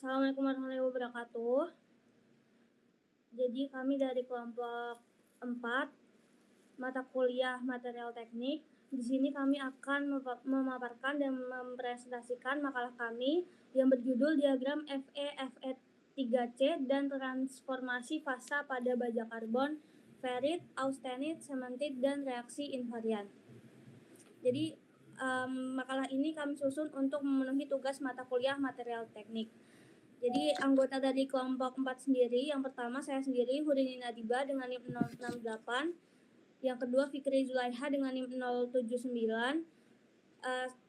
Assalamualaikum warahmatullahi wabarakatuh. Jadi kami dari kelompok 4 mata kuliah material teknik. Di sini kami akan memaparkan dan mempresentasikan makalah kami yang berjudul diagram Fe-Fe3C dan transformasi fasa pada baja karbon, ferrit, austenit, sementit, dan reaksi invarian. Jadi makalah ini kami susun untuk memenuhi tugas mata kuliah material teknik. Jadi anggota dari kelompok 4 sendiri, yang pertama saya sendiri, Hurini Nadiba dengan NIM 068, yang kedua Fikri Zulaiha dengan NIM 079,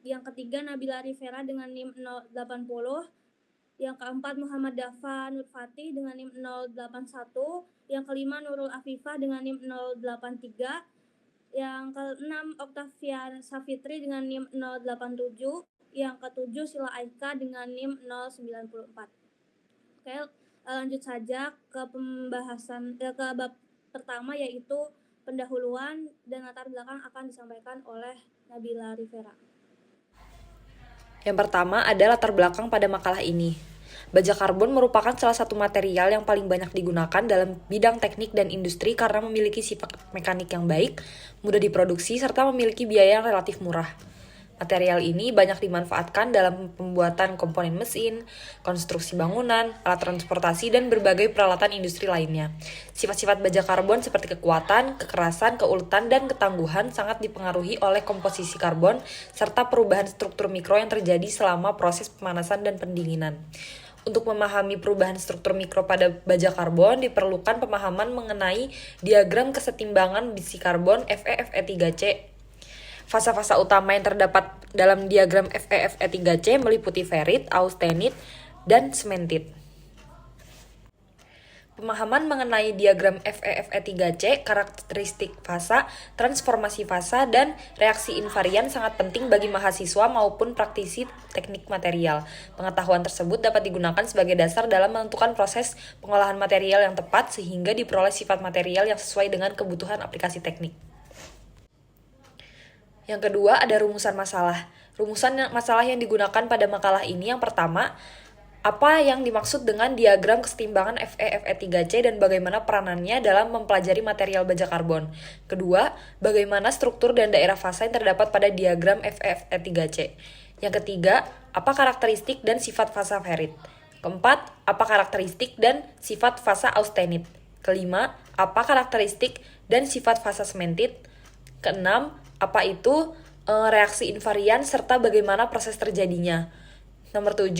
yang ketiga Nabila Rivera dengan NIM 080, yang keempat Muhammad Dafa Nurfatih dengan NIM 081, yang kelima Nurul Afifah dengan NIM 083, yang keenam Octavia Safitri dengan NIM 087, yang ketujuh Sila Aika dengan NIM 094. Oke, lanjut saja ke pembahasan ke bab pertama, yaitu pendahuluan dan latar belakang akan disampaikan oleh Nabila Rivera. Yang pertama ada latar belakang pada makalah ini. Baja karbon merupakan salah satu material yang paling banyak digunakan dalam bidang teknik dan industri karena memiliki sifat mekanik yang baik, mudah diproduksi, serta memiliki biaya yang relatif murah. Material ini banyak dimanfaatkan dalam pembuatan komponen mesin, konstruksi bangunan, alat transportasi, dan berbagai peralatan industri lainnya. Sifat-sifat baja karbon seperti kekuatan, kekerasan, keuletan, dan ketangguhan sangat dipengaruhi oleh komposisi karbon serta perubahan struktur mikro yang terjadi selama proses pemanasan dan pendinginan. Untuk memahami perubahan struktur mikro pada baja karbon, diperlukan pemahaman mengenai diagram kesetimbangan besi karbon Fe-Fe3C. Fasa-fasa utama yang terdapat dalam diagram Fe-Fe3C meliputi ferrit, austenit, dan sementit. Pemahaman mengenai diagram Fe-Fe3C, karakteristik fasa, transformasi fasa, dan reaksi invarian sangat penting bagi mahasiswa maupun praktisi teknik material. Pengetahuan tersebut dapat digunakan sebagai dasar dalam menentukan proses pengolahan material yang tepat sehingga diperoleh sifat material yang sesuai dengan kebutuhan aplikasi teknik. Yang kedua ada rumusan masalah. Rumusan masalah yang digunakan pada makalah ini yang pertama, apa yang dimaksud dengan diagram kesetimbangan Fe-Fe3C dan bagaimana peranannya dalam mempelajari material baja karbon. Kedua, bagaimana struktur dan daerah fasa yang terdapat pada diagram Fe-Fe3C. Yang ketiga, apa karakteristik dan sifat fasa ferrit. Keempat, apa karakteristik dan sifat fasa austenit. Kelima, apa karakteristik dan sifat fasa sementit. Keenam, apa itu reaksi invarian serta bagaimana proses terjadinya. Nomor 7,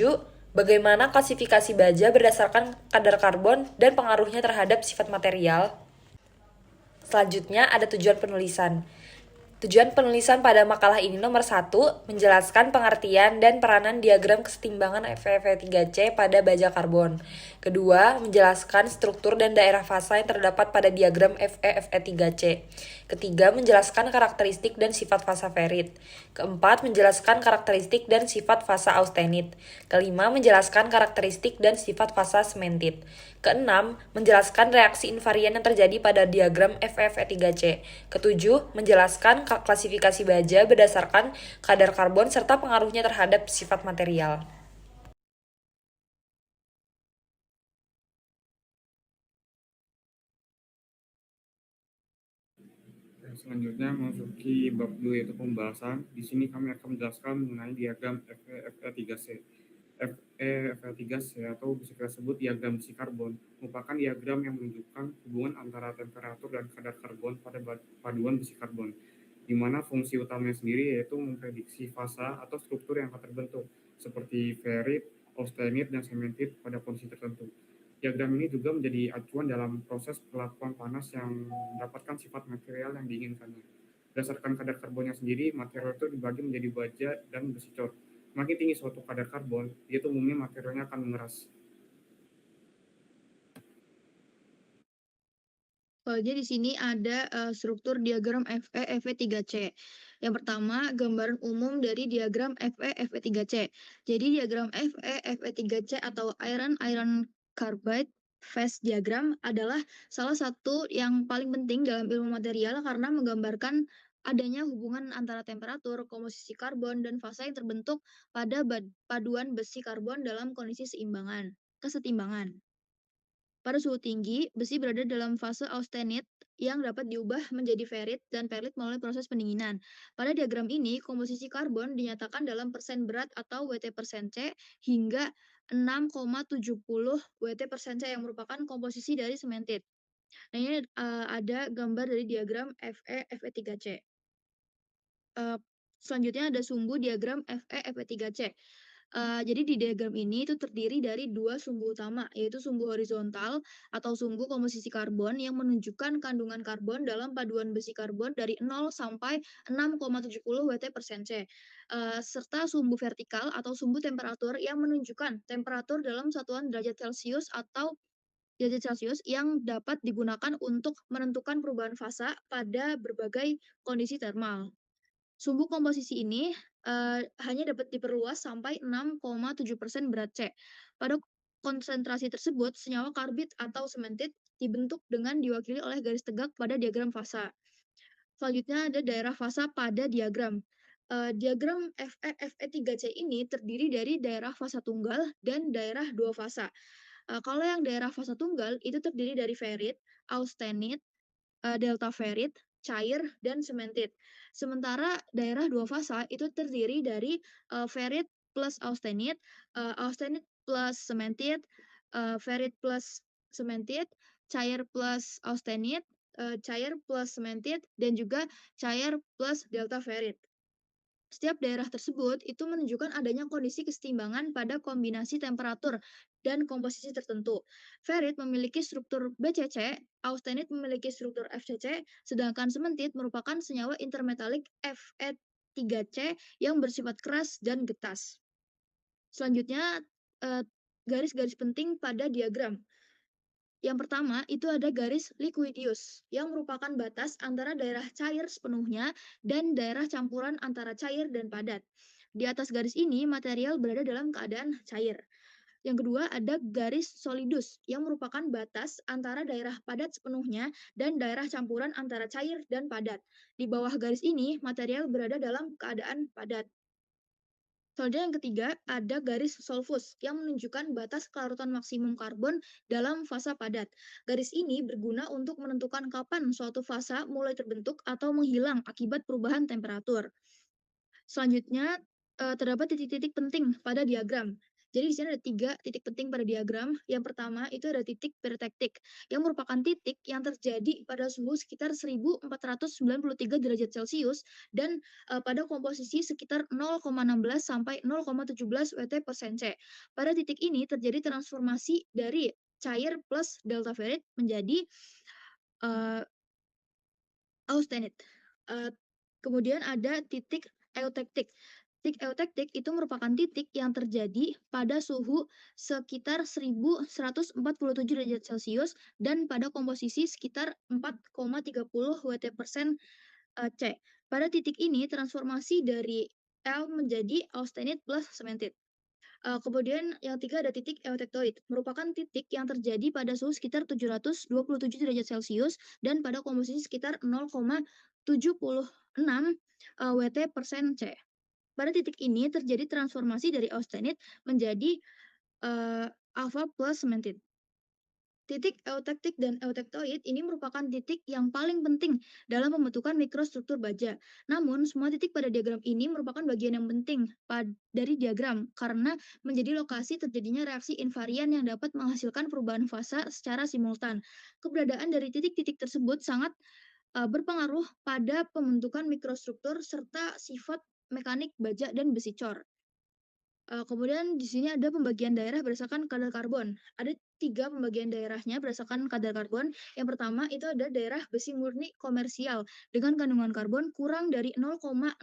bagaimana klasifikasi baja berdasarkan kadar karbon dan pengaruhnya terhadap sifat material. Selanjutnya ada tujuan penulisan. Tujuan penulisan pada makalah ini nomor 1, menjelaskan pengertian dan peranan diagram kesetimbangan Fe-Fe3C pada baja karbon. Kedua, menjelaskan struktur dan daerah fasa yang terdapat pada diagram Fe-Fe3C. Ketiga, menjelaskan karakteristik dan sifat fasa ferrit. Keempat, menjelaskan karakteristik dan sifat fasa austenit. Kelima, menjelaskan karakteristik dan sifat fasa sementit. Keenam, menjelaskan reaksi invarian yang terjadi pada diagram Fe-Fe3C. Ketujuh, menjelaskan klasifikasi baja berdasarkan kadar karbon serta pengaruhnya terhadap sifat material. Selanjutnya memasuki bab 2 yaitu pembahasan. Di sini kami akan menjelaskan mengenai diagram Fe-Fe3C. Fe-Fe3C atau bisa kita sebut diagram besi karbon merupakan diagram yang menunjukkan hubungan antara temperatur dan kadar karbon pada paduan besi karbon, di mana fungsi utamanya sendiri yaitu memprediksi fasa atau struktur yang akan terbentuk seperti ferrit, austenit, dan sementit pada kondisi tertentu. Diagram ini juga menjadi acuan dalam proses perlakuan panas yang mendapatkan sifat material yang diinginkannya. Berdasarkan kadar karbonnya sendiri, material itu dibagi menjadi baja dan besi cor. Semakin tinggi suatu kadar karbon, itu umumnya materialnya akan mengeras. Jadi di sini ada struktur diagram Fe-Fe3C. Yang pertama, gambaran umum dari diagram Fe-Fe3C. Jadi diagram Fe-Fe3C atau iron carbide phase diagram adalah salah satu yang paling penting dalam ilmu material karena menggambarkan adanya hubungan antara temperatur, komposisi karbon, dan fasa yang terbentuk pada paduan besi karbon dalam kondisi kesetimbangan. Pada suhu tinggi, besi berada dalam fase austenit yang dapat diubah menjadi ferrit dan perlit melalui proses pendinginan. Pada diagram ini, komposisi karbon dinyatakan dalam persen berat atau Wt persen C hingga 6,70 Wt persen C yang merupakan komposisi dari sementit. Nah, ini ada gambar dari diagram Fe Fe3C. Selanjutnya ada sumbu diagram Fe Fe3C. Jadi di diagram ini itu terdiri dari dua sumbu utama, yaitu sumbu horizontal atau sumbu komposisi karbon yang menunjukkan kandungan karbon dalam paduan besi karbon dari 0 sampai 6,70 Wt persen C. Serta sumbu vertikal atau sumbu temperatur yang menunjukkan temperatur dalam satuan derajat Celcius atau derajat Celcius yang dapat digunakan untuk menentukan perubahan fasa pada berbagai kondisi termal. Sumbu komposisi ini hanya dapat diperluas sampai 6,7% berat C. Pada konsentrasi tersebut, senyawa karbit atau sementit dibentuk dengan diwakili oleh garis tegak pada diagram fasa. Selanjutnya ada daerah fasa pada diagram. Diagram Fe3C ini terdiri dari daerah fasa tunggal dan daerah dua fasa. Kalau yang daerah fasa tunggal itu terdiri dari ferrit, austenit, delta ferrit, cair, dan sementit. Sementara daerah dua fasa itu terdiri dari ferrit plus austenit, austenit plus sementit, ferrit plus sementit, cair plus austenit, cair plus sementit, dan juga cair plus delta ferrit. Setiap daerah tersebut itu menunjukkan adanya kondisi kesetimbangan pada kombinasi temperatur dan komposisi tertentu. Ferrit memiliki struktur BCC, austenit memiliki struktur FCC, sedangkan sementit merupakan senyawa intermetalik Fe3C yang bersifat keras dan getas. Selanjutnya, garis-garis penting pada diagram. Yang pertama, itu ada garis liquidius, yang merupakan batas antara daerah cair sepenuhnya dan daerah campuran antara cair dan padat. Di atas garis ini, material berada dalam keadaan cair. Yang kedua, ada garis solidus, yang merupakan batas antara daerah padat sepenuhnya dan daerah campuran antara cair dan padat. Di bawah garis ini, material berada dalam keadaan padat. Selanjutnya yang ketiga, ada garis solvus yang menunjukkan batas kelarutan maksimum karbon dalam fasa padat. Garis ini berguna untuk menentukan kapan suatu fasa mulai terbentuk atau menghilang akibat perubahan temperatur. Selanjutnya, terdapat titik-titik penting pada diagram. Jadi di sini ada 3 titik penting pada diagram. Yang pertama itu ada titik pertektik, yang merupakan titik yang terjadi pada suhu sekitar 1493 derajat Celcius dan pada komposisi sekitar 0,16 sampai 0,17 Wt persen C. Pada titik ini terjadi transformasi dari cair plus delta ferrit menjadi uh, austenit. Kemudian ada titik eutektik. Titik eutektik itu merupakan titik yang terjadi pada suhu sekitar 1147 derajat Celcius dan pada komposisi sekitar 4,30 Wt persen C. Pada titik ini transformasi dari L menjadi austenit plus sementit. Kemudian yang tiga ada titik eutektoid, merupakan titik yang terjadi pada suhu sekitar 727 derajat Celcius dan pada komposisi sekitar 0,76 Wt persen C. Pada titik ini terjadi transformasi dari austenit menjadi alpha plus sementit. Titik eutektik dan eutektoid ini merupakan titik yang paling penting dalam pembentukan mikrostruktur baja. Namun, semua titik pada diagram ini merupakan bagian yang penting dari diagram karena menjadi lokasi terjadinya reaksi invarian yang dapat menghasilkan perubahan fasa secara simultan. Keberadaan dari titik-titik tersebut sangat berpengaruh pada pembentukan mikrostruktur serta sifat mekanik baja dan besi cor. Kemudian di sini ada pembagian daerah berdasarkan kadar karbon. Ada 3 pembagian daerahnya berdasarkan kadar karbon. Yang pertama itu ada daerah besi murni komersial dengan kandungan karbon kurang dari 0,008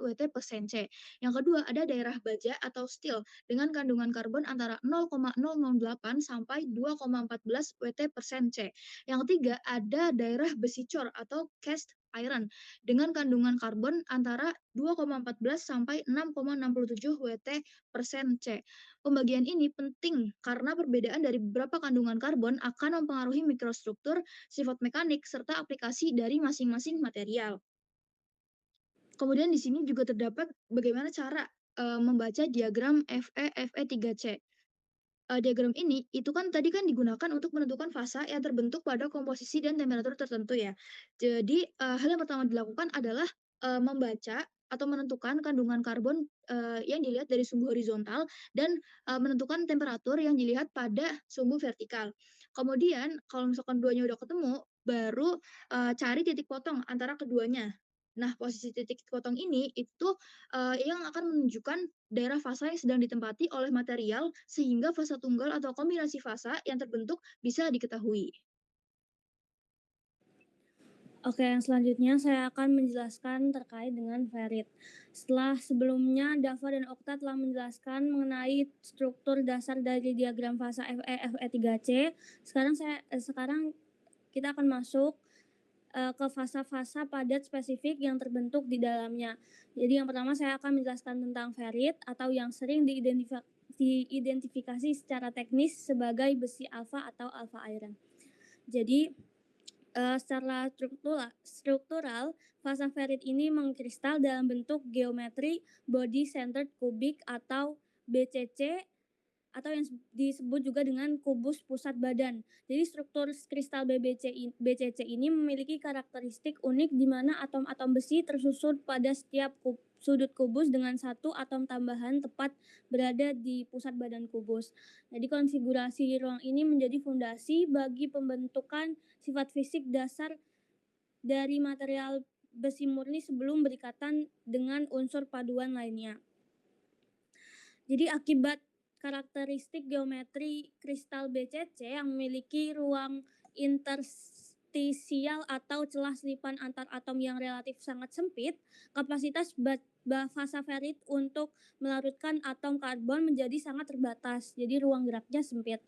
Wt persen C. Yang kedua ada daerah baja atau steel dengan kandungan karbon antara 0,008 sampai 2,14 Wt persen C. Yang ketiga ada daerah besi cor atau cast iron dengan kandungan karbon antara 2,14 sampai 6,67 Wt persen C. Pembagian ini penting karena perbedaan dari beberapa kandungan karbon akan mempengaruhi mikrostruktur, sifat mekanik, serta aplikasi dari masing-masing material. Kemudian di sini juga terdapat bagaimana cara, membaca diagram Fe3C. Diagram ini itu kan tadi kan digunakan untuk menentukan fasa yang terbentuk pada komposisi dan temperatur tertentu ya. Jadi, hal yang pertama dilakukan adalah, membaca atau menentukan kandungan karbon, yang dilihat dari sumbu horizontal dan, menentukan temperatur yang dilihat pada sumbu vertikal. Kemudian kalau misalkan duanya udah ketemu, baru, cari titik potong antara keduanya. Nah, posisi titik potong ini itu, yang akan menunjukkan daerah fasa yang sedang ditempati oleh material sehingga fasa tunggal atau kombinasi fasa yang terbentuk bisa diketahui. Oke, yang selanjutnya saya akan menjelaskan terkait dengan ferrit. Setelah sebelumnya Dava dan Okta telah menjelaskan mengenai struktur dasar dari diagram fasa Fe3C, sekarang kita akan masuk ke fasa-fasa padat spesifik yang terbentuk di dalamnya. Jadi yang pertama saya akan menjelaskan tentang ferrit atau yang sering diidentifikasi secara teknis sebagai besi alfa atau alpha iron. Jadi secara struktural, fasa ferrit ini mengkristal dalam bentuk geometri body centered cubic atau BCC atau yang disebut juga dengan kubus pusat badan. Jadi struktur kristal BCC ini memiliki karakteristik unik di mana atom-atom besi tersusun pada setiap sudut kubus dengan satu atom tambahan tepat berada di pusat badan kubus. Jadi konfigurasi ruang ini menjadi fondasi bagi pembentukan sifat fisik dasar dari material besi murni sebelum berikatan dengan unsur paduan lainnya. Jadi akibat karakteristik geometri kristal BCC yang memiliki ruang interstisial atau celah selipan antar atom yang relatif sangat sempit, kapasitas fasa ferrit untuk melarutkan atom karbon menjadi sangat terbatas. Jadi ruang geraknya sempit.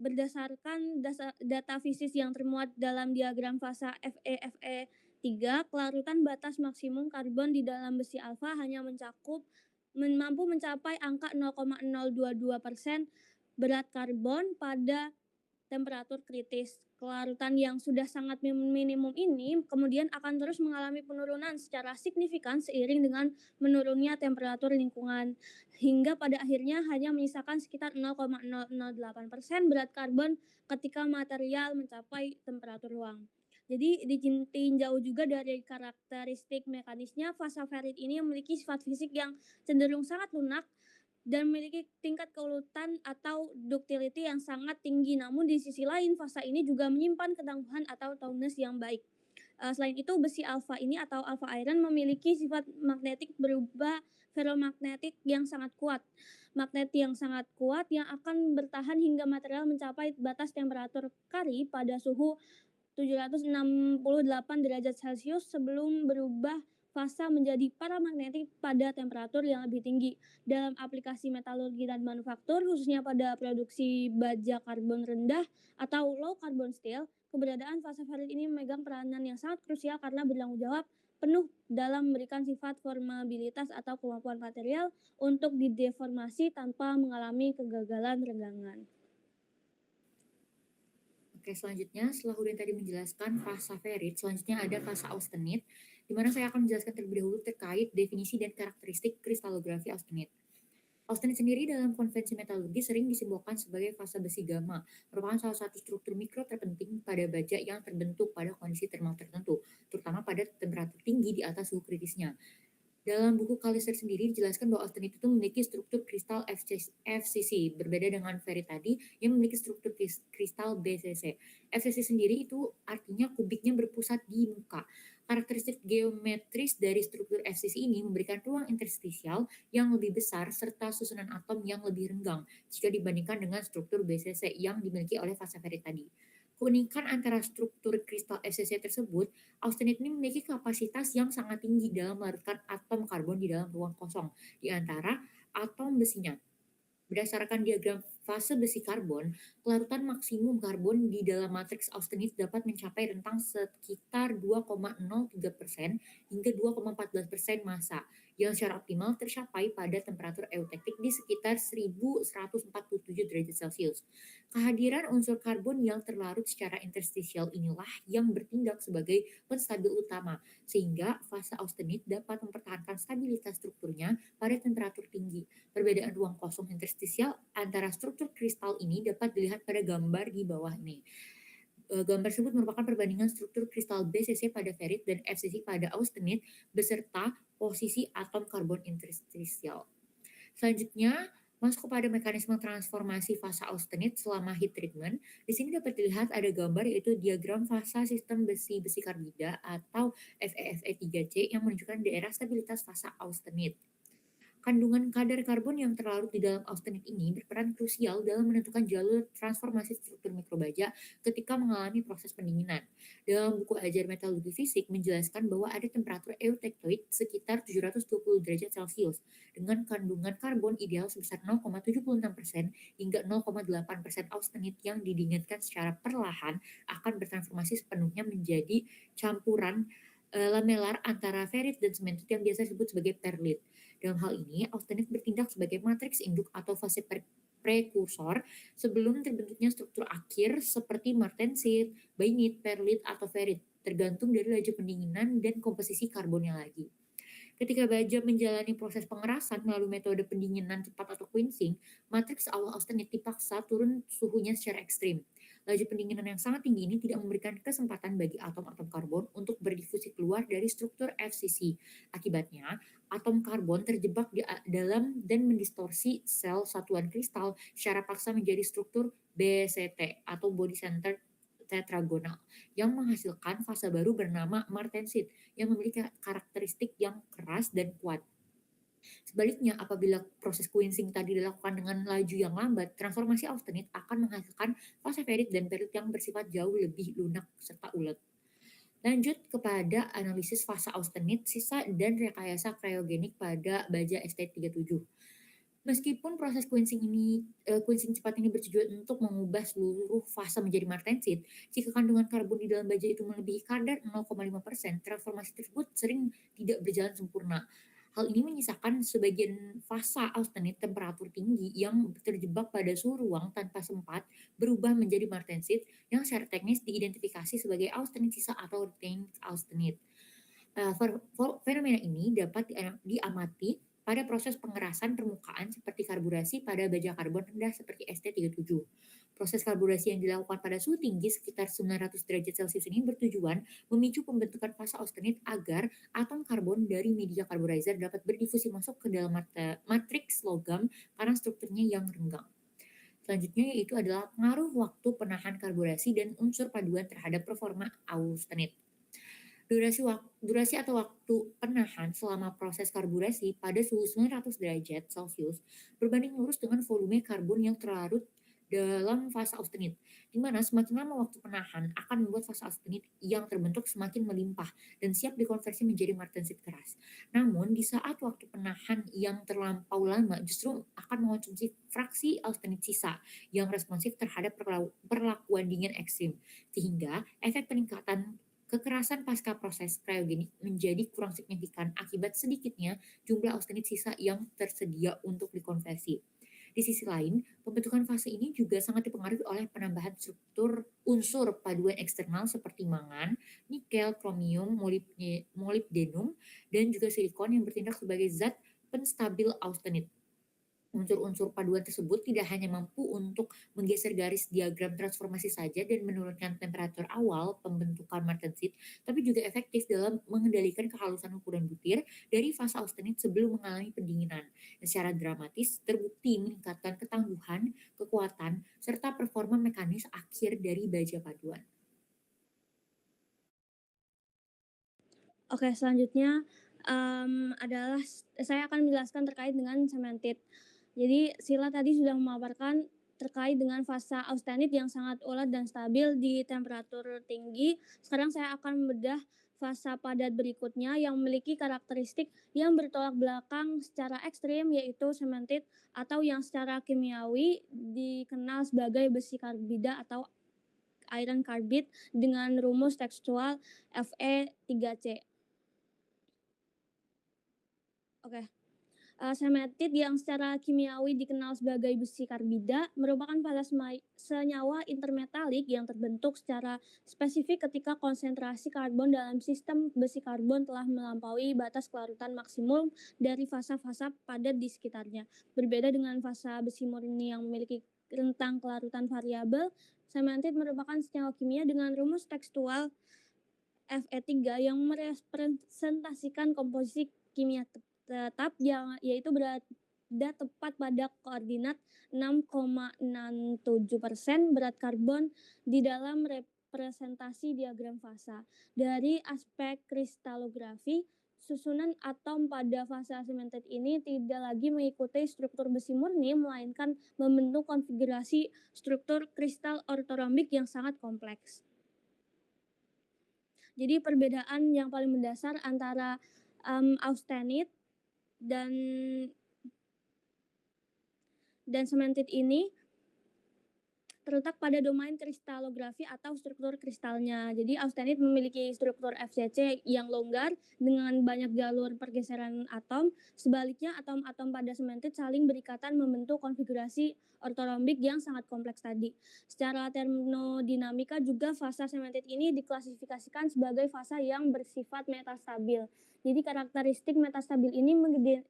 Berdasarkan data fisis yang termuat dalam diagram fasa Fe3, kelarutan batas maksimum karbon di dalam besi alfa hanya mampu mencapai angka 0,022% berat karbon pada temperatur kritis. Kelarutan yang sudah sangat minimum ini kemudian akan terus mengalami penurunan secara signifikan seiring dengan menurunnya temperatur lingkungan hingga pada akhirnya hanya menyisakan sekitar 0,008% berat karbon ketika material mencapai temperatur ruang. Jadi ditinjau juga dari karakteristik mekanisnya, fasa ferrit ini memiliki sifat fisik yang cenderung sangat lunak dan memiliki tingkat keuletan atau ductility yang sangat tinggi. Namun di sisi lain, fasa ini juga menyimpan ketangguhan atau toughness yang baik. Selain itu, besi alfa ini atau alpha iron memiliki sifat magnetik berubah ferromagnetik yang sangat kuat. Magnet yang sangat kuat yang akan bertahan hingga material mencapai batas temperatur Curie pada suhu 768 derajat Celcius sebelum berubah fasa menjadi paramagnetik pada temperatur yang lebih tinggi. Dalam aplikasi metalurgi dan manufaktur, khususnya pada produksi baja karbon rendah atau low carbon steel, keberadaan fasa ferrit ini memegang peranan yang sangat krusial karena bertanggung jawab penuh dalam memberikan sifat formabilitas atau kemampuan material untuk dideformasi tanpa mengalami kegagalan renggangan. Oke, selanjutnya setelah Udin tadi menjelaskan fasa ferrit, selanjutnya ada fasa austenit, di mana saya akan menjelaskan terlebih dahulu terkait definisi dan karakteristik kristalografi austenit. Austenit sendiri dalam konvensi metalurgi sering disimbolkan sebagai fasa besi gamma, merupakan salah satu struktur mikro terpenting pada baja yang terbentuk pada kondisi termal tertentu, terutama pada temperatur tinggi di atas suhu kritisnya. Dalam buku Kalister sendiri dijelaskan bahwa austenit itu memiliki struktur kristal FCC, berbeda dengan ferrit tadi yang memiliki struktur kristal BCC. FCC sendiri itu artinya kubiknya berpusat di muka. Karakteristik geometris dari struktur FCC ini memberikan ruang interstisial yang lebih besar serta susunan atom yang lebih renggang jika dibandingkan dengan struktur BCC yang dimiliki oleh fasa ferrit tadi. Keunikan antara struktur kristal FCC tersebut, austenit ini memiliki kapasitas yang sangat tinggi dalam melarutkan atom karbon di dalam ruang kosong di antara atom besinya. Berdasarkan diagram fase besi karbon, kelarutan maksimum karbon di dalam matriks austenit dapat mencapai rentang sekitar 2,03% hingga 2,14% massa, yang secara optimal tercapai pada temperatur eutektik di sekitar 1147 derajat Celcius. Kehadiran unsur karbon yang terlarut secara interstisial inilah yang bertindak sebagai penstabil utama, sehingga fase austenit dapat mempertahankan stabilitas strukturnya pada temperatur tinggi. Perbedaan ruang kosong interstisial antara struktur kristal ini dapat dilihat pada gambar di bawah ini. Gambar tersebut merupakan perbandingan struktur kristal BCC pada ferit dan FCC pada austenit beserta posisi atom karbon interstisial. Selanjutnya, masuk kepada mekanisme transformasi fasa austenit selama heat treatment. Di sini dapat dilihat ada gambar yaitu diagram fasa sistem besi-besi karbida atau FeFe3c yang menunjukkan daerah stabilitas fasa austenit. Kandungan kadar karbon yang terlarut di dalam austenit ini berperan krusial dalam menentukan jalur transformasi struktur mikrobaja ketika mengalami proses pendinginan. Dalam buku Ajar Metalurgi Fisik menjelaskan bahwa ada temperatur eutektoid sekitar 720 derajat Celcius dengan kandungan karbon ideal sebesar 0,76% hingga 0,8% austenit yang didinginkan secara perlahan akan bertransformasi sepenuhnya menjadi campuran lamelar antara ferit dan sementit yang biasa disebut sebagai perlit. Dalam hal ini, austenit bertindak sebagai matriks induk atau fase prekursor sebelum terbentuknya struktur akhir seperti martensit, bainit, perlit, atau ferit, tergantung dari laju pendinginan dan komposisi karbonnya lagi. Ketika baja menjalani proses pengerasan melalui metode pendinginan cepat atau quenching, matriks awal austenit dipaksa turun suhunya secara ekstrim. Laju pendinginan yang sangat tinggi ini tidak memberikan kesempatan bagi atom-atom karbon untuk berdifusi keluar dari struktur FCC. Akibatnya, atom karbon terjebak di dalam dan mendistorsi sel satuan kristal secara paksa menjadi struktur BCT atau body center tetragonal yang menghasilkan fase baru bernama martensit yang memiliki karakteristik yang keras dan kuat. Sebaliknya, apabila proses quenching tadi dilakukan dengan laju yang lambat, transformasi austenit akan menghasilkan fase ferit dan perlit yang bersifat jauh lebih lunak serta ulet. Lanjut kepada analisis fase austenit, sisa dan rekayasa kriogenik pada baja ST37. Meskipun proses quenching cepat ini bertujuan untuk mengubah seluruh fase menjadi martensit, jika kandungan karbon di dalam baja itu melebihi kadar 0,5%, transformasi tersebut sering tidak berjalan sempurna. Hal ini menyisakan sebagian fasa austenit temperatur tinggi yang terjebak pada suhu ruang tanpa sempat berubah menjadi martensit yang secara teknis diidentifikasi sebagai austenit sisa atau retained austenit. Fenomena ini dapat diamati pada proses pengerasan permukaan seperti karburasi pada baja karbon rendah seperti ST37. Proses karburasi yang dilakukan pada suhu tinggi sekitar 900 derajat Celcius ini bertujuan memicu pembentukan fasa austenit agar atom karbon dari media carburizer dapat berdifusi masuk ke dalam matriks logam karena strukturnya yang renggang. Selanjutnya yaitu adalah pengaruh waktu penahan karburasi dan unsur paduan terhadap performa austenit. Durasi atau waktu penahan selama proses karburasi pada suhu 900 derajat Celcius berbanding lurus dengan volume karbon yang terlarut dalam fase austenit, di mana semakin lama waktu penahan akan membuat fase austenit yang terbentuk semakin melimpah dan siap dikonversi menjadi martensit keras. Namun, di saat waktu penahan yang terlampau lama justru akan mengonsumsi fraksi austenit sisa yang responsif terhadap perlakuan dingin ekstrim, sehingga efek peningkatan kekerasan pasca proses kriogenik menjadi kurang signifikan akibat sedikitnya jumlah austenit sisa yang tersedia untuk dikonversi. Di sisi lain, pembentukan fase ini juga sangat dipengaruhi oleh penambahan struktur unsur paduan eksternal seperti mangan, nikel, kromium, molybdenum, dan juga silikon yang bertindak sebagai zat penstabil austenit. Unsur-unsur paduan tersebut tidak hanya mampu untuk menggeser garis diagram transformasi saja dan menurunkan temperatur awal pembentukan martensit, tapi juga efektif dalam mengendalikan kehalusan ukuran butir dari fase austenit sebelum mengalami pendinginan. Secara dramatis terbukti meningkatkan ketangguhan, kekuatan, serta performa mekanis akhir dari baja paduan. Oke, selanjutnya adalah saya akan menjelaskan terkait dengan sementit. Jadi Sila tadi sudah memaparkan terkait dengan fasa austenit yang sangat ulet dan stabil di temperatur tinggi. Sekarang saya akan membedah fasa padat berikutnya yang memiliki karakteristik yang bertolak belakang secara ekstrim, yaitu cemented atau yang secara kimiawi dikenal sebagai besi karbida atau iron carbide dengan rumus tekstual Fe3C. Oke. Cementid yang secara kimiawi dikenal sebagai besi karbida merupakan fasa senyawa intermetalik yang terbentuk secara spesifik ketika konsentrasi karbon dalam sistem besi karbon telah melampaui batas kelarutan maksimum dari fasa-fasa padat di sekitarnya. Berbeda dengan fasa besi murni yang memiliki rentang kelarutan variabel, cementid merupakan senyawa kimia dengan rumus tekstual Fe3 yang merepresentasikan komposisi kimia tetap yaitu berada tepat pada koordinat 6,67% berat karbon di dalam representasi diagram fasa. Dari aspek kristalografi, susunan atom pada fasa cemented ini tidak lagi mengikuti struktur besi murni, melainkan membentuk konfigurasi struktur kristal ortorombik yang sangat kompleks. Jadi perbedaan yang paling mendasar antara austenite dan cemented ini terletak pada domain kristalografi atau struktur kristalnya. Jadi austenite memiliki struktur FCC yang longgar dengan banyak jalur pergeseran atom. Sebaliknya atom-atom pada cemented saling berikatan membentuk konfigurasi ortorombik yang sangat kompleks tadi. Secara termodinamika juga fasa cemented ini diklasifikasikan sebagai fasa yang bersifat metastabil. Jadi karakteristik metastabil ini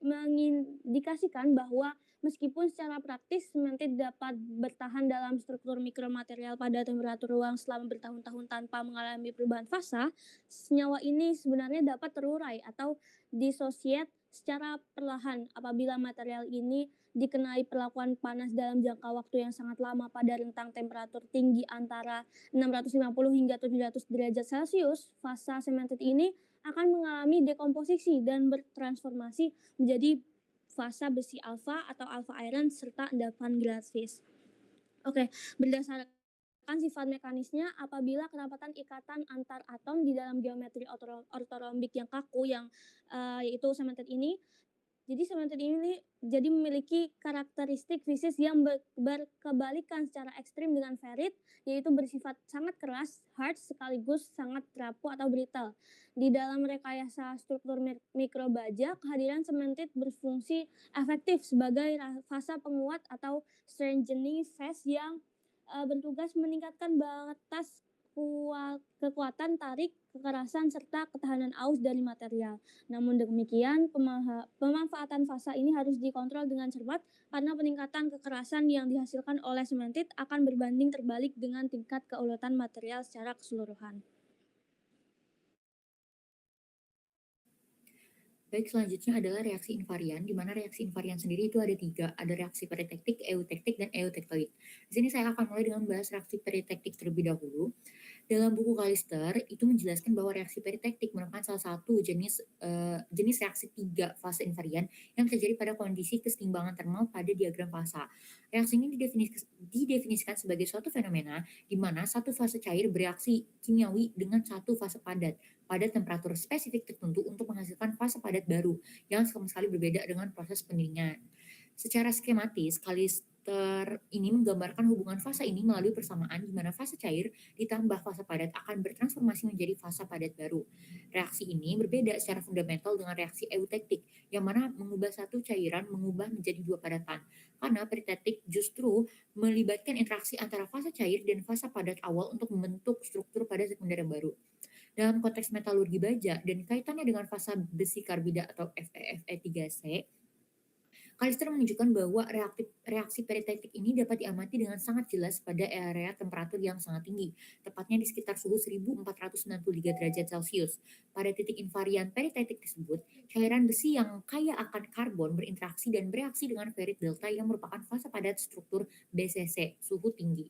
mengindikasikan bahwa meskipun secara praktis cemented dapat bertahan dalam struktur mikromaterial pada temperatur ruang selama bertahun-tahun tanpa mengalami perubahan fasa, senyawa ini sebenarnya dapat terurai atau disosiat secara perlahan apabila material ini dikenai perlakuan panas dalam jangka waktu yang sangat lama pada rentang temperatur tinggi antara 650 hingga 700 derajat Celcius. Fasa cemented ini akan mengalami dekomposisi dan bertransformasi menjadi fasa besi alfa atau alpha iron serta endapan gratis. Oke, berdasarkan sifat mekanisnya, apabila kerapatan ikatan antar atom di dalam geometri ortorombik yang kaku yaitu cemented ini, jadi cemented ini jadi memiliki karakteristik fisik yang berkebalikan secara ekstrim dengan ferrit, yaitu bersifat sangat keras, hard, sekaligus sangat rapuh atau brittle. Di dalam rekayasa struktur mikrobaja, kehadiran cemented berfungsi efektif sebagai fasa penguat atau strengthening phase yang bertugas meningkatkan batas kekuatan tarik, kekerasan, serta ketahanan aus dari material. Namun demikian, pemanfaatan fasa ini harus dikontrol dengan cermat karena peningkatan kekerasan yang dihasilkan oleh cemented akan berbanding terbalik dengan tingkat keuletan material secara keseluruhan. Baik, selanjutnya adalah reaksi invarian, di mana reaksi invarian sendiri itu ada 3, ada reaksi peritektik, eutektik, dan eutektoid. Di sini saya akan mulai dengan membahas reaksi peritektik terlebih dahulu. Dalam buku Kalister itu menjelaskan bahwa reaksi peritektik merupakan salah satu jenis reaksi 3 fase invarian yang terjadi pada kondisi keseimbangan termal pada diagram fasa. Reaksi ini didefinisikan sebagai suatu fenomena di mana satu fase cair bereaksi kimiawi dengan satu fase padat pada temperatur spesifik tertentu untuk menghasilkan fase padat baru yang sama sekali berbeda dengan proses pendinginan. Secara skematis, Kalister ini menggambarkan hubungan fase ini melalui persamaan di mana fase cair ditambah fase padat akan bertransformasi menjadi fase padat baru. Reaksi ini berbeda secara fundamental dengan reaksi eutektik, yang mana mengubah satu cairan mengubah menjadi 2 padatan. Karena peritektik justru melibatkan interaksi antara fase cair dan fase padat awal untuk membentuk struktur padat sekunder yang baru. Dalam konteks metalurgi baja dan kaitannya dengan fasa besi karbida atau Fe3C, Kalister menunjukkan bahwa reaksi peritektik ini dapat diamati dengan sangat jelas pada area temperatur yang sangat tinggi, tepatnya di sekitar suhu 1493 derajat Celcius. Pada titik invarian peritektik tersebut, cairan besi yang kaya akan karbon berinteraksi dan bereaksi dengan ferrit delta yang merupakan fase padat struktur BCC, suhu tinggi.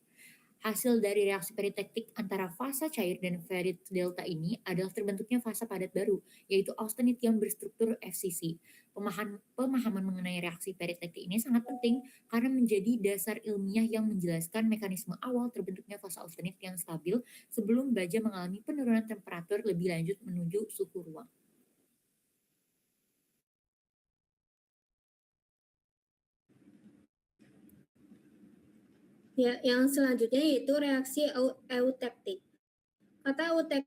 Hasil dari reaksi peritektik antara fasa cair dan ferit delta ini adalah terbentuknya fasa padat baru, yaitu austenit yang berstruktur FCC. Pemahaman mengenai reaksi peritektik ini sangat penting karena menjadi dasar ilmiah yang menjelaskan mekanisme awal terbentuknya fasa austenit yang stabil sebelum baja mengalami penurunan temperatur lebih lanjut menuju suhu ruang. Ya, yang selanjutnya yaitu reaksi eutektik. Kata eutektik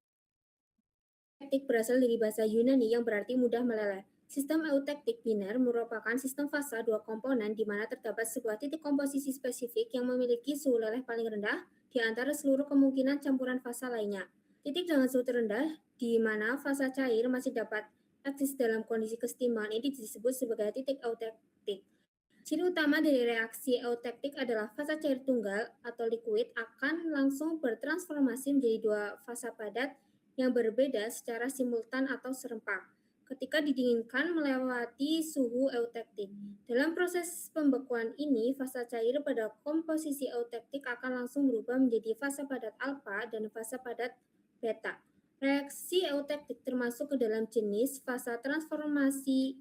berasal dari bahasa Yunani yang berarti mudah meleleh. Sistem eutektik biner merupakan sistem fasa dua komponen di mana terdapat sebuah titik komposisi spesifik yang memiliki suhu leleh paling rendah di antara seluruh kemungkinan campuran fasa lainnya. Titik dengan suhu terendah di mana fasa cair masih dapat eksis dalam kondisi kesetimbangan ini disebut sebagai titik eutektik. Ciri utama dari reaksi eutektik adalah fasa cair tunggal atau liquid akan langsung bertransformasi menjadi dua fasa padat yang berbeda secara simultan atau serempak ketika didinginkan melewati suhu eutektik. Dalam proses pembekuan ini, fasa cair pada komposisi eutektik akan langsung berubah menjadi fasa padat alfa dan fasa padat beta. Reaksi eutektik termasuk ke dalam jenis fasa transformasi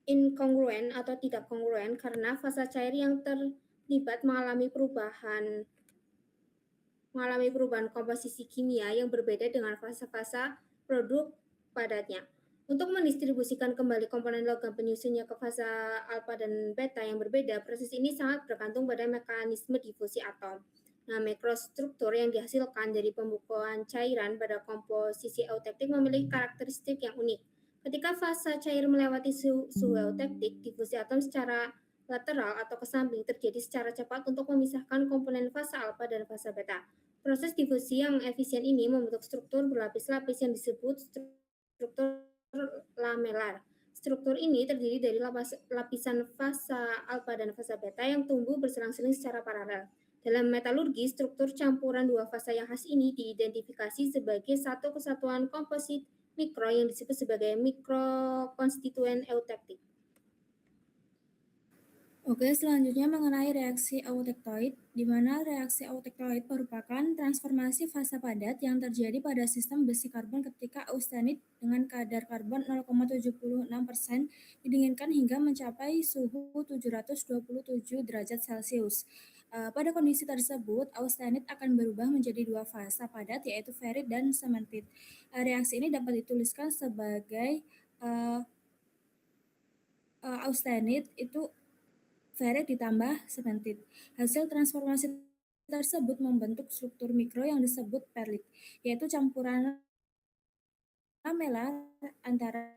inkongruen atau tidak kongruen karena fasa cair yang terlibat mengalami perubahan komposisi kimia yang berbeda dengan fasa-fasa produk padatnya. Untuk mendistribusikan kembali komponen logam penyusunnya ke fasa alfa dan beta yang berbeda, proses ini sangat bergantung pada mekanisme difusi atom. Nah, mikrostruktur yang dihasilkan dari pembekuan cairan pada komposisi eutektik memiliki karakteristik yang unik. Ketika fasa cair melewati suhu eutektik, difusi atom secara lateral atau ke samping terjadi secara cepat untuk memisahkan komponen fasa alfa dan fasa beta. Proses difusi yang efisien ini membentuk struktur berlapis-lapis yang disebut struktur lamelar. Struktur ini terdiri dari lapisan fasa alfa dan fasa beta yang tumbuh berselang-seling secara paralel. Dalam metalurgi, struktur campuran dua fasa yang khas ini diidentifikasi sebagai satu kesatuan komposit mikro yang disebut sebagai mikrokonstituen eutektik. Oke, selanjutnya mengenai reaksi eutektoid, di mana reaksi eutektoid merupakan transformasi fasa padat yang terjadi pada sistem besi karbon ketika austenit dengan kadar karbon 0,76% didinginkan hingga mencapai suhu 727 derajat Celcius. Pada kondisi tersebut, austenit akan berubah menjadi dua fasa padat yaitu ferit dan sementit. Reaksi ini dapat dituliskan sebagai austenit itu ferit ditambah sementit. Hasil transformasi tersebut membentuk struktur mikro yang disebut perlit, yaitu campuran lamelar antara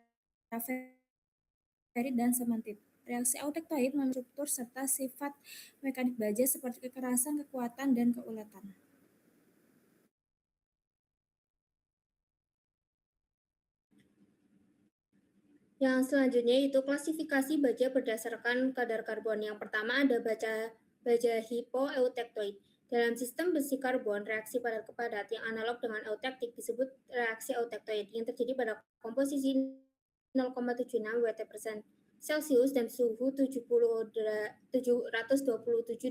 ferit dan sementit. Reaksi eutektoid membentuk struktur serta sifat mekanik baja seperti kekerasan, kekuatan, dan keulatan. Yang selanjutnya itu klasifikasi baja berdasarkan kadar karbon. Yang pertama ada baja hipoeutektoid. Dalam sistem besi karbon, reaksi padat ke padat yang analog dengan eutektik disebut reaksi eutektoid yang terjadi pada komposisi 0,76 Wt/% Celcius dan suhu 727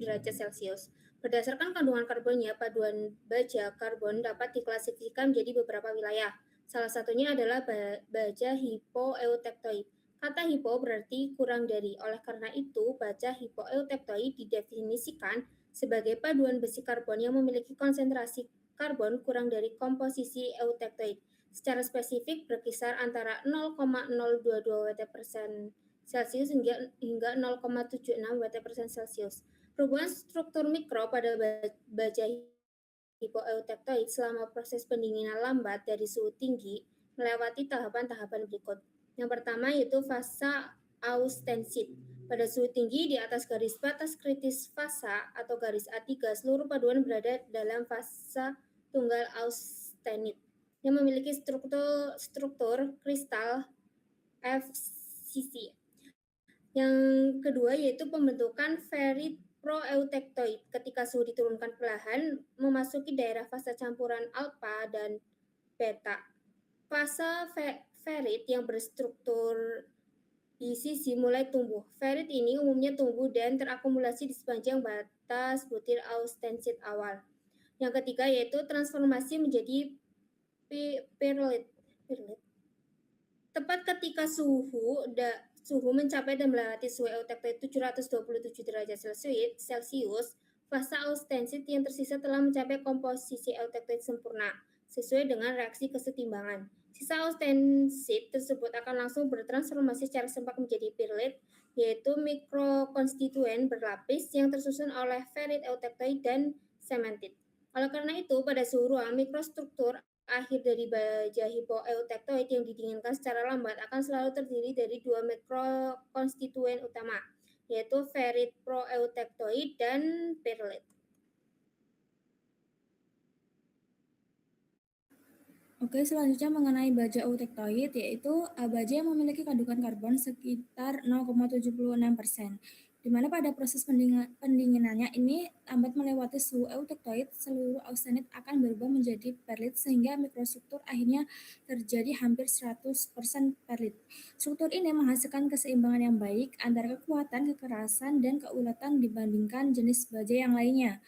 derajat Celcius. Berdasarkan kandungan karbonnya, paduan baja karbon dapat diklasifikasikan menjadi beberapa wilayah. Salah satunya adalah baja hipoeutektoid. Kata hipo berarti kurang dari. Oleh karena itu, baja hipoeutektoid didefinisikan sebagai paduan besi karbon yang memiliki konsentrasi karbon kurang dari komposisi eutektoid. Secara spesifik berkisar antara 0,022 Wt/% Celcius hingga 0,76 Wt/% Celcius. Perubahan struktur mikro pada baja hipoeutektoid selama proses pendinginan lambat dari suhu tinggi melewati tahapan-tahapan berikut. Yang pertama yaitu fasa austensit. Pada suhu tinggi di atas garis batas kritis fasa atau garis A3, seluruh paduan berada dalam fasa tunggal austenit yang memiliki struktur kristal FCC. Yang kedua yaitu pembentukan ferit proeutektoid ketika suhu diturunkan perlahan memasuki daerah fasa campuran alfa dan beta. Fasa ferit yang berstruktur di sisi mulai tumbuh. Ferrit ini umumnya tumbuh dan terakumulasi di sepanjang batas butir austensit awal. Yang ketiga yaitu transformasi menjadi perlit. Tepat ketika suhu mencapai dan melewati suhu eutektoid 727 derajat Celcius, fase austensit yang tersisa telah mencapai komposisi eutektoid sempurna sesuai dengan reaksi kesetimbangan. Sisa austensit tersebut akan langsung bertransformasi secara sempak menjadi perlit, yaitu mikrokonstituen berlapis yang tersusun oleh ferrit, eutektoid, dan sementit. Oleh karena itu, pada suhu ruang, mikrostruktur akhir dari baja hipoeutektoid yang didinginkan secara lambat akan selalu terdiri dari dua mikrokonstituen utama, yaitu ferrit proeutektoid dan perlit. Oke, selanjutnya mengenai baja eutektoid, yaitu baja yang memiliki kandungan karbon sekitar 0,76%, di mana pada proses pendinginannya ini lambat melewati suhu eutektoid, seluruh austenit akan berubah menjadi perlit sehingga mikrostruktur akhirnya terjadi hampir 100% perlit. Struktur ini menghasilkan keseimbangan yang baik antara kekuatan, kekerasan, dan keuletan dibandingkan jenis baja yang lainnya.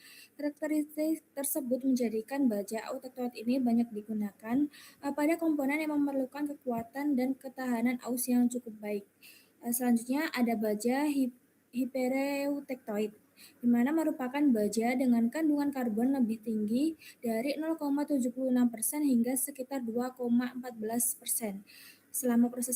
Karakteristik tersebut menjadikan baja eutektoid ini banyak digunakan pada komponen yang memerlukan kekuatan dan ketahanan aus yang cukup baik. Selanjutnya ada baja hipereutektoid, di mana merupakan baja dengan kandungan karbon lebih tinggi dari 0,76% hingga sekitar 2,14%. Selama proses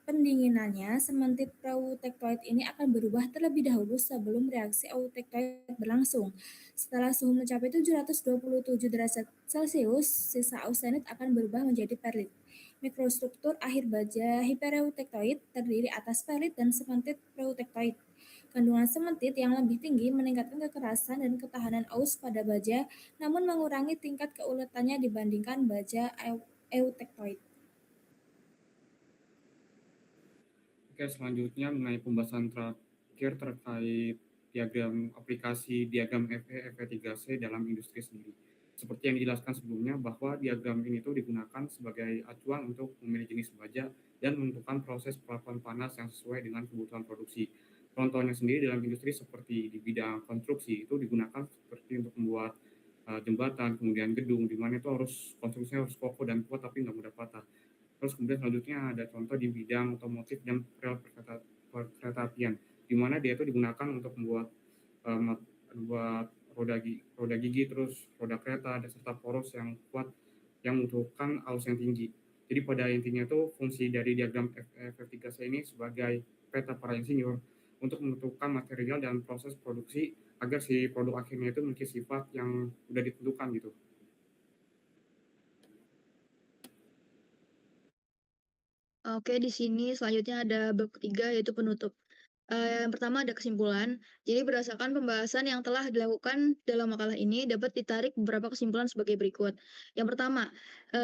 pendinginannya, sementit proeutektoid ini akan berubah terlebih dahulu sebelum reaksi eutektoid berlangsung. Setelah suhu mencapai 727 derajat Celcius, sisa austenit akan berubah menjadi perlit. Mikrostruktur akhir baja hipereutektoid terdiri atas perlit dan sementit proeutektoid. Kandungan sementit yang lebih tinggi meningkatkan kekerasan dan ketahanan aus pada baja, namun mengurangi tingkat keuletannya dibandingkan baja eutektoid. Oke, selanjutnya mengenai pembahasan terakhir terkait diagram aplikasi diagram FE, FE3C dalam industri sendiri. Seperti yang dijelaskan sebelumnya bahwa diagram ini tuh digunakan sebagai acuan untuk memilih jenis baja dan menentukan proses pelapuan panas yang sesuai dengan kebutuhan produksi. Contohnya sendiri dalam industri seperti di bidang konstruksi itu digunakan seperti untuk membuat jembatan, kemudian gedung, di mana itu konstruksinya harus kokoh dan kuat tapi nggak mudah patah. Terus kemudian selanjutnya ada contoh di bidang otomotif dan rel perkereta-apian, di mana dia itu digunakan untuk membuat buat roda gigi, terus roda kereta, dan serta poros yang kuat yang membutuhkan aus yang tinggi. Jadi pada intinya itu fungsi dari diagram FF3C ini sebagai peta para insinyur untuk menentukan material dan proses produksi agar si produk akhirnya itu memiliki sifat yang sudah ditentukan gitu. Oke, di sini selanjutnya ada bab ketiga yaitu penutup. Yang pertama ada kesimpulan. Jadi berdasarkan pembahasan yang telah dilakukan dalam makalah ini dapat ditarik beberapa kesimpulan sebagai berikut. Yang pertama,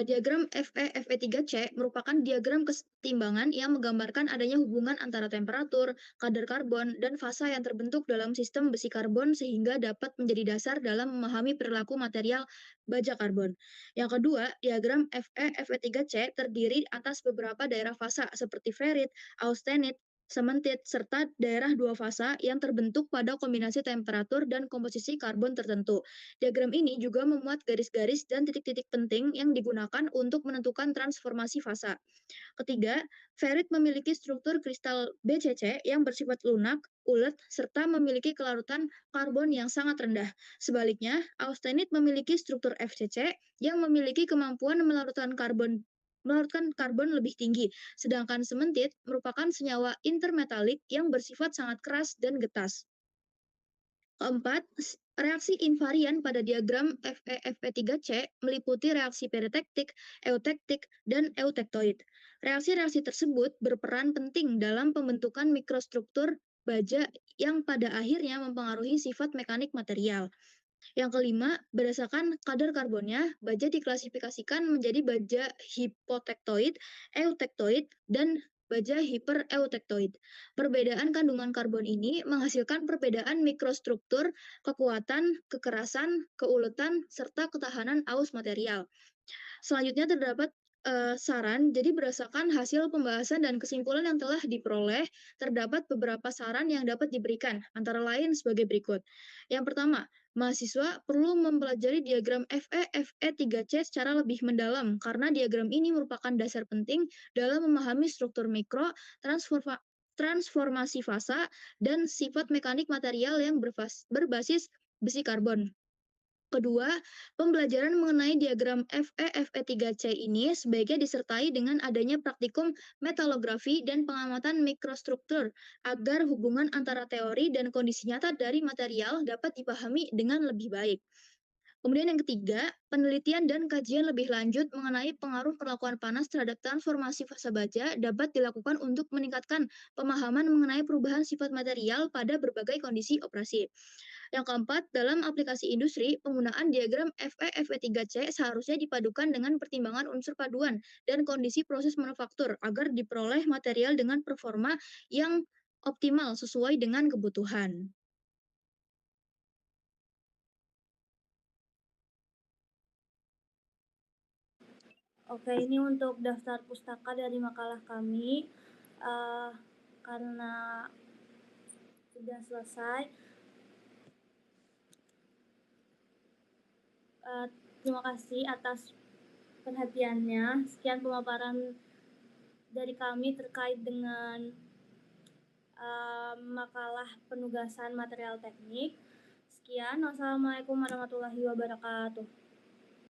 diagram FE-FE3C merupakan diagram kesetimbangan yang menggambarkan adanya hubungan antara temperatur, kadar karbon, dan fasa yang terbentuk dalam sistem besi karbon sehingga dapat menjadi dasar dalam memahami perilaku material baja karbon. Yang kedua, diagram FE-FE3C terdiri atas beberapa daerah fasa seperti ferrit, austenit, sementit, serta daerah dua fasa yang terbentuk pada kombinasi temperatur dan komposisi karbon tertentu. Diagram ini juga memuat garis-garis dan titik-titik penting yang digunakan untuk menentukan transformasi fasa. Ketiga, ferrit memiliki struktur kristal BCC yang bersifat lunak, ulet, serta memiliki kelarutan karbon yang sangat rendah. Sebaliknya, austenit memiliki struktur FCC yang memiliki kemampuan melarutkan karbon lebih tinggi, sedangkan sementit merupakan senyawa intermetalik yang bersifat sangat keras dan getas. Keempat, reaksi invarian pada diagram FE-FE3C meliputi reaksi peritektik, eutektik, dan eutektoid. Reaksi-reaksi tersebut berperan penting dalam pembentukan mikrostruktur baja yang pada akhirnya mempengaruhi sifat mekanik material. Yang kelima, berdasarkan kadar karbonnya, baja diklasifikasikan menjadi baja hipotektoid, eutektoid, dan baja hipereutektoid. Perbedaan kandungan karbon ini menghasilkan perbedaan mikrostruktur, kekuatan, kekerasan, keuletan, serta ketahanan aus material. Selanjutnya terdapat saran, jadi berdasarkan hasil pembahasan dan kesimpulan yang telah diperoleh, terdapat beberapa saran yang dapat diberikan, antara lain sebagai berikut. Yang pertama, mahasiswa perlu mempelajari diagram FE, FE 3C secara lebih mendalam, karena diagram ini merupakan dasar penting dalam memahami struktur mikro, transformasi fasa, dan sifat mekanik material yang berbasis besi karbon. Kedua, pembelajaran mengenai diagram FE FE3C ini sebaiknya disertai dengan adanya praktikum metalografi dan pengamatan mikrostruktur agar hubungan antara teori dan kondisi nyata dari material dapat dipahami dengan lebih baik. Kemudian yang ketiga, penelitian dan kajian lebih lanjut mengenai pengaruh perlakuan panas terhadap transformasi fasa baja dapat dilakukan untuk meningkatkan pemahaman mengenai perubahan sifat material pada berbagai kondisi operasi. Yang keempat, dalam aplikasi industri, penggunaan diagram FE FE3C seharusnya dipadukan dengan pertimbangan unsur paduan dan kondisi proses manufaktur agar diperoleh material dengan performa yang optimal sesuai dengan kebutuhan. Oke, ini untuk daftar pustaka dari makalah kami. Karena sudah selesai, terima kasih atas perhatiannya. Sekian pemaparan dari kami terkait dengan makalah penugasan material teknik. Sekian, wassalamualaikum warahmatullahi wabarakatuh.